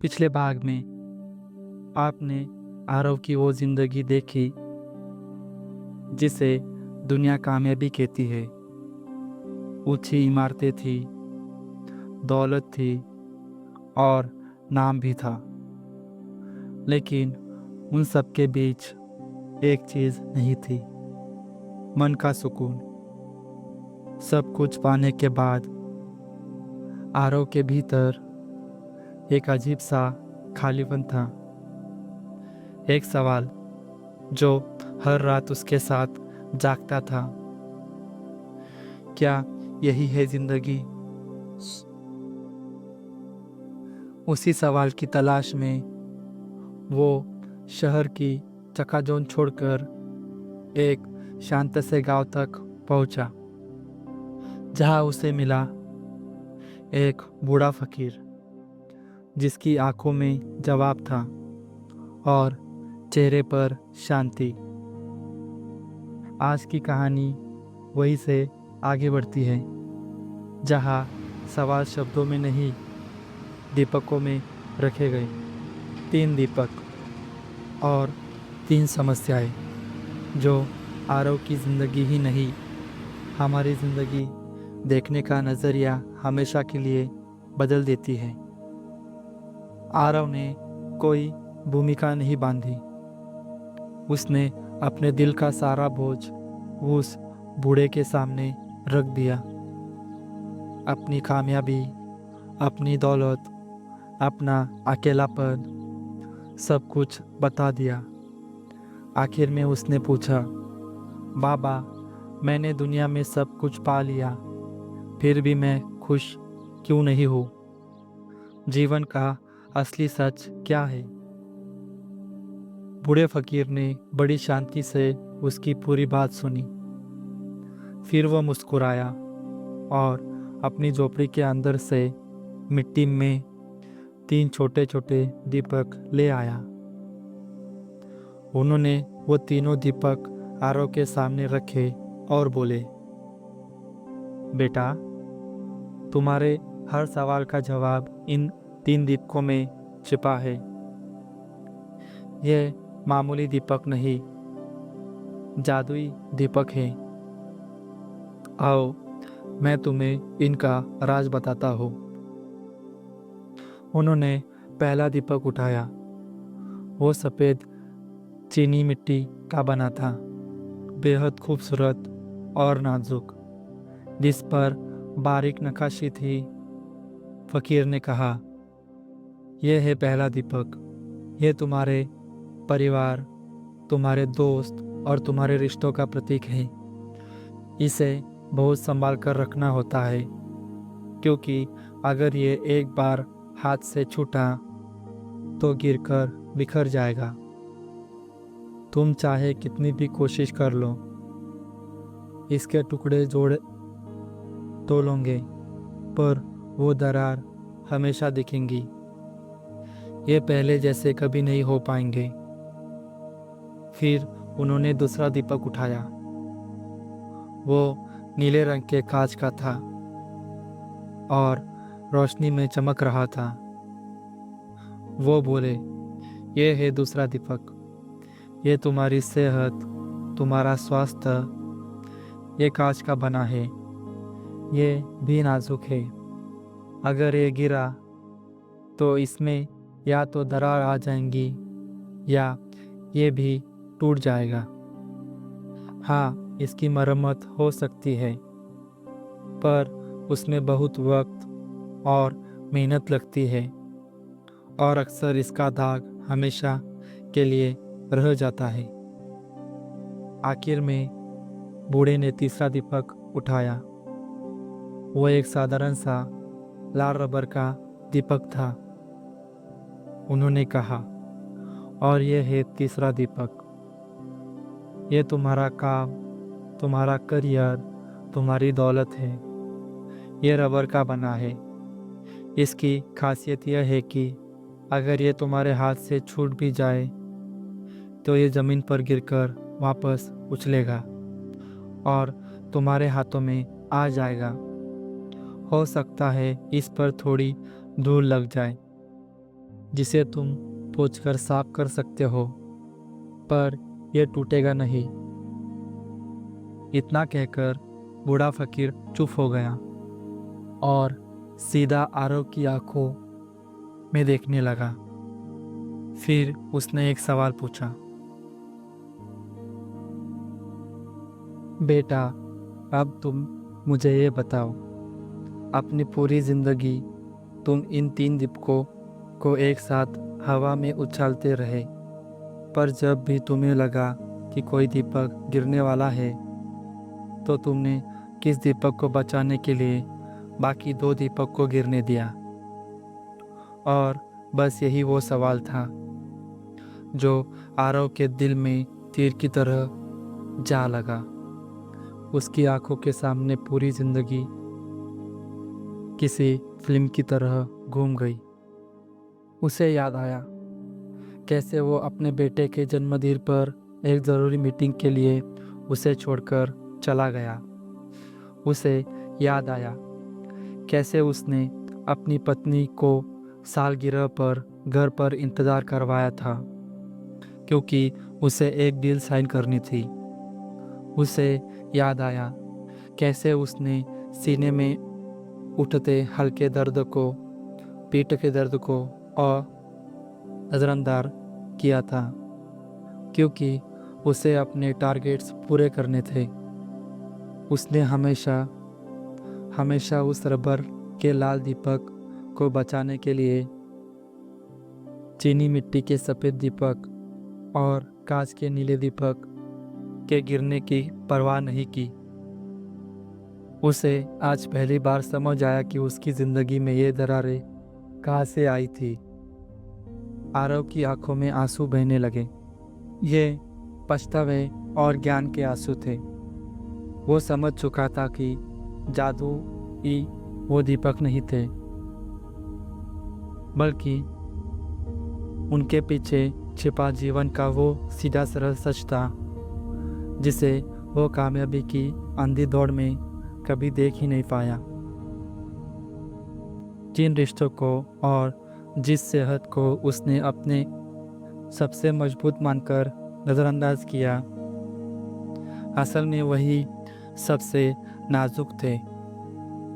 पिछले भाग में आपने आरव की वो जिंदगी देखी जिसे दुनिया कामयाबी कहती है। ऊंची इमारतें थी, दौलत थी और नाम भी था। लेकिन उन सब के बीच एक चीज़ नहीं थी, मन का सुकून। सब कुछ पाने के बाद आरव के भीतर एक अजीब सा खालीपन था। एक सवाल जो हर रात उसके साथ जागता था, क्या यही है जिंदगी? उसी सवाल की तलाश में वो शहर की चकाचौंध छोड़कर एक शांत से गांव तक पहुंचा, जहां उसे मिला एक बूढ़ा फकीर जिसकी आंखों में जवाब था और चेहरे पर शांति। आज की कहानी वही से आगे बढ़ती है, जहां सवाल शब्दों में नहीं, दीपकों में रखे गए। 3 दीपक और 3 समस्याएं जो आरव की ज़िंदगी ही नहीं, हमारी ज़िंदगी देखने का नज़रिया हमेशा के लिए बदल देती है। आरव ने कोई भूमिका नहीं बांधी। उसने अपने दिल का सारा बोझ उस बूढ़े के सामने रख दिया। अपनी कामयाबी, अपनी दौलत, अपना अकेलापन, सब कुछ बता दिया। आखिर में उसने पूछा, बाबा, मैंने दुनिया में सब कुछ पा लिया, फिर भी मैं खुश क्यों नहीं हूँ? जीवन का असली सच क्या है? बूढ़े फकीर ने बड़ी शांति से उसकी पूरी बात सुनी। फिर वह मुस्कुराया और अपनी झोपड़ी के अंदर से मिट्टी में 3 छोटे छोटे दीपक ले आया। उन्होंने वो तीनों दीपक आरव के सामने रखे और बोले, बेटा, तुम्हारे हर सवाल का जवाब इन 3 दीपकों में छिपा है। ये मामूली दीपक नहीं, जादुई दीपक है। आओ, मैं तुम्हें इनका राज बताता हूँ। उन्होंने पहला दीपक उठाया। वो सफ़ेद चीनी मिट्टी का बना था, बेहद खूबसूरत और नाजुक, जिस पर बारीक नक्काशी थी। फकीर ने कहा, यह है पहला दीपक। ये तुम्हारे परिवार, तुम्हारे दोस्त और तुम्हारे रिश्तों का प्रतीक है। इसे बहुत संभाल कर रखना होता है, क्योंकि अगर ये एक बार हाथ से छूटा तो गिरकर बिखर जाएगा। तुम चाहे कितनी भी कोशिश कर लो, इसके टुकड़े जोड़ तो लोगे, पर वो दरार हमेशा दिखेंगी। ये पहले जैसे कभी नहीं हो पाएंगे। फिर उन्होंने दूसरा दीपक उठाया। वो नीले रंग के कांच का था और रोशनी में चमक रहा था। वो बोले, ये है दूसरा दीपक। ये तुम्हारी सेहत, तुम्हारा स्वास्थ्य, ये कांच का बना है। ये भी नाजुक है। अगर ये गिरा तो इसमें या तो दरार आ जाएंगी या ये भी टूट जाएगा। हाँ, इसकी मरम्मत हो सकती है, पर उसमें बहुत वक्त और मेहनत लगती है और अक्सर इसका दाग हमेशा के लिए रह जाता है। आखिर में बूढ़े ने तीसरा दीपक उठाया। वो एक साधारण सा लाल रबर का दीपक था। उन्होंने कहा, और ये है तीसरा दीपक। ये तुम्हारा काम, तुम्हारा करियर, तुम्हारी दौलत है। ये रबर का बना है। इसकी खासियत यह है कि अगर ये तुम्हारे हाथ से छूट भी जाए तो ये ज़मीन पर गिरकर वापस उछलेगा और तुम्हारे हाथों में आ जाएगा। हो सकता है इस पर थोड़ी धूल लग जाए, जिसे तुम पोंछकर साफ कर सकते हो, पर यह टूटेगा नहीं। इतना कहकर बूढ़ा फकीर चुप हो गया और सीधा आरव की आंखों में देखने लगा। फिर उसने एक सवाल पूछा, बेटा, अब तुम मुझे ये बताओ, अपनी पूरी जिंदगी तुम इन 3 दीपकों को एक साथ हवा में उछालते रहे, पर जब भी तुम्हें लगा कि कोई दीपक गिरने वाला है, तो तुमने किस दीपक को बचाने के लिए बाकी 2 दीपक को गिरने दिया? और बस यही वो सवाल था जो आरव के दिल में तीर की तरह जा लगा। उसकी आंखों के सामने पूरी जिंदगी किसी फिल्म की तरह घूम गई। उसे याद आया कैसे वो अपने बेटे के जन्मदिन पर एक ज़रूरी मीटिंग के लिए उसे छोड़कर चला गया। उसे याद आया कैसे उसने अपनी पत्नी को सालगिरह पर घर पर इंतज़ार करवाया था, क्योंकि उसे एक डील साइन करनी थी। उसे याद आया कैसे उसने सीने में उठते हल्के दर्द को, पीठ के दर्द को और नज़रअंदाज किया था, क्योंकि उसे अपने टारगेट्स पूरे करने थे। उसने हमेशा उस रबर के लाल दीपक को बचाने के लिए चीनी मिट्टी के सफ़ेद दीपक और कांच के नीले दीपक के गिरने की परवाह नहीं की। उसे आज पहली बार समझ आया कि उसकी ज़िंदगी में ये दरारें कहाँ से आई थी। आरव की आंखों में आंसू बहने लगे। ये पछतावे और ज्ञान के आंसू थे। वो समझ चुका था कि जादू ही वो दीपक नहीं थे, बल्कि उनके पीछे छिपा जीवन का वो सीधा सरल सच था, जिसे वो कामयाबी की अंधी दौड़ में कभी देख ही नहीं पाया। जिन रिश्तों को और जिस सेहत को उसने अपने सबसे मजबूत मानकर नज़रअंदाज किया, असल में वही सबसे नाजुक थे।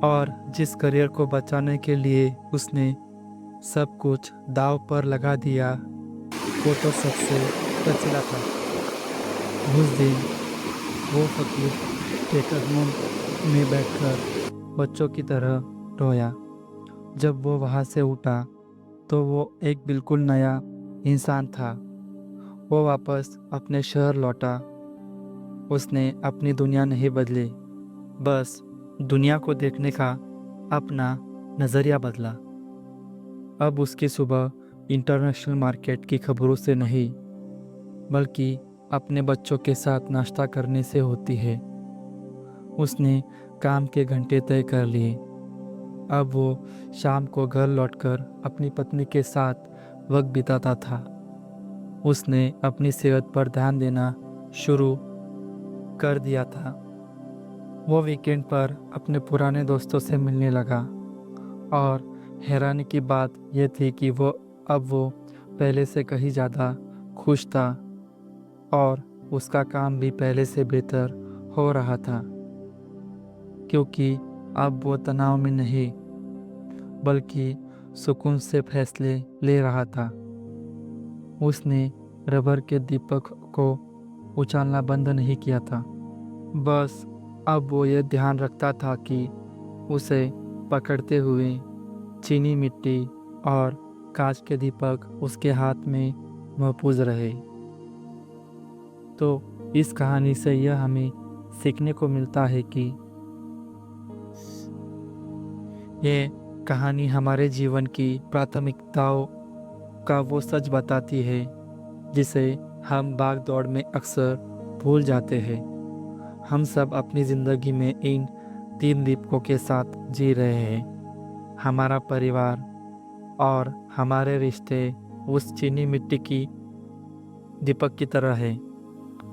और जिस करियर को बचाने के लिए उसने सब कुछ दांव पर लगा दिया, वो तो सबसे कचरा था। उस दिन वो फकीर के कदमों में बैठकर बच्चों की तरह रोया। जब वो वहाँ से उठा तो वो एक बिल्कुल नया इंसान था। वो वापस अपने शहर लौटा। उसने अपनी दुनिया नहीं बदली, बस दुनिया को देखने का अपना नज़रिया बदला। अब उसकी सुबह इंटरनेशनल मार्केट की खबरों से नहीं, बल्कि अपने बच्चों के साथ नाश्ता करने से होती है। उसने काम के घंटे तय कर लिए। अब वो शाम को घर लौटकर अपनी पत्नी के साथ वक्त बिताता था। उसने अपनी सेहत पर ध्यान देना शुरू कर दिया था। वो वीकेंड पर अपने पुराने दोस्तों से मिलने लगा, और हैरानी की बात यह थी कि वो पहले से कहीं ज़्यादा खुश था, और उसका काम भी पहले से बेहतर हो रहा था, क्योंकि अब वो तनाव में नहीं बल्कि सुकून से फैसले ले रहा था। उसने रबर के दीपक को उछालना बंद नहीं किया था, बस अब वो ये ध्यान रखता था कि उसे पकड़ते हुए चीनी मिट्टी और कांच के दीपक उसके हाथ में महफूज रहे। तो इस कहानी से यह हमें सीखने को मिलता है कि ये कहानी हमारे जीवन की प्राथमिकताओं का वो सच बताती है जिसे हम भाग दौड़ में अक्सर भूल जाते हैं। हम सब अपनी ज़िंदगी में इन 3 दीपकों के साथ जी रहे हैं। हमारा परिवार और हमारे रिश्ते उस चीनी मिट्टी की दीपक की तरह है,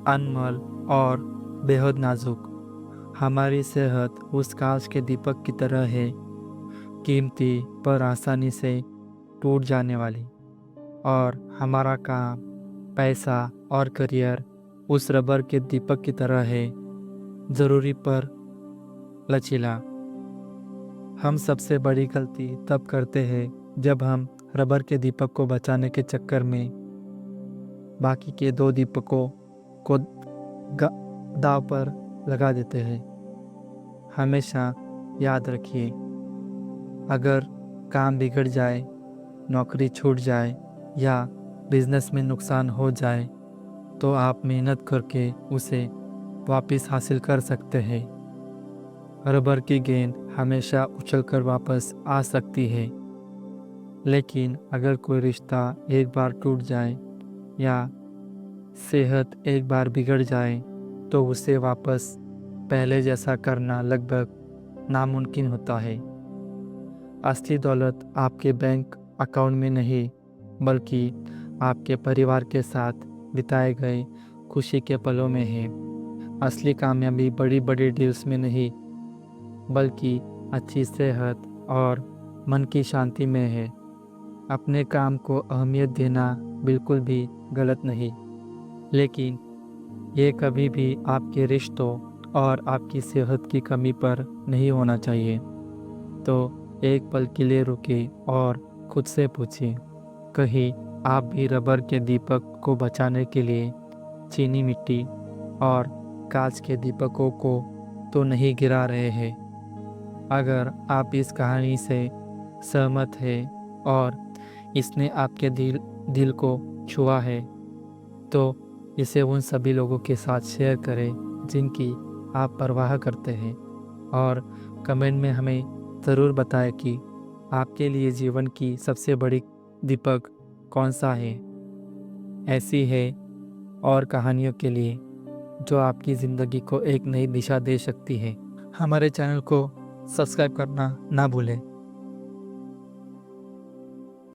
अनमोल और बेहद नाजुक। हमारी सेहत उस कांच के दीपक की तरह है, कीमती पर आसानी से टूट जाने वाली। और हमारा काम, पैसा और करियर उस रबर के दीपक की तरह है, ज़रूरी पर लचीला। हम सबसे बड़ी गलती तब करते हैं जब हम रबर के दीपक को बचाने के चक्कर में बाकी के दो दीपकों को दाव पर लगा देते हैं। हमेशा याद रखिए, अगर काम बिगड़ जाए, नौकरी छूट जाए या बिजनेस में नुकसान हो जाए तो आप मेहनत करके उसे वापस हासिल कर सकते हैं। रबर की गेंद हमेशा उछलकर वापस आ सकती है, लेकिन अगर कोई रिश्ता एक बार टूट जाए या सेहत एक बार बिगड़ जाए तो उसे वापस पहले जैसा करना लगभग नामुमकिन होता है। असली दौलत आपके बैंक अकाउंट में नहीं, बल्कि आपके परिवार के साथ बिताए गए खुशी के पलों में है। असली कामयाबी बड़ी बड़ी डील्स में नहीं, बल्कि अच्छी सेहत और मन की शांति में है। अपने काम को अहमियत देना बिल्कुल भी गलत नहीं, लेकिन ये कभी भी आपके रिश्तों और आपकी सेहत की कमी पर नहीं होना चाहिए। तो एक पल के लिए रुके और खुद से पूछिए, कहीं आप भी रबर के दीपक को बचाने के लिए चीनी मिट्टी और कांच के दीपकों को तो नहीं गिरा रहे हैं? अगर आप इस कहानी से सहमत हैं और इसने आपके दिल को छुआ है, तो इसे उन सभी लोगों के साथ शेयर करें जिनकी आप परवाह करते हैं, और कमेंट में हमें ज़रूर बताएं कि आपके लिए जीवन की सबसे बड़ी दीपक कौन सा है। ऐसी है और कहानियों के लिए जो आपकी ज़िंदगी को एक नई दिशा दे सकती है। हमारे चैनल को सब्सक्राइब करना ना भूलें।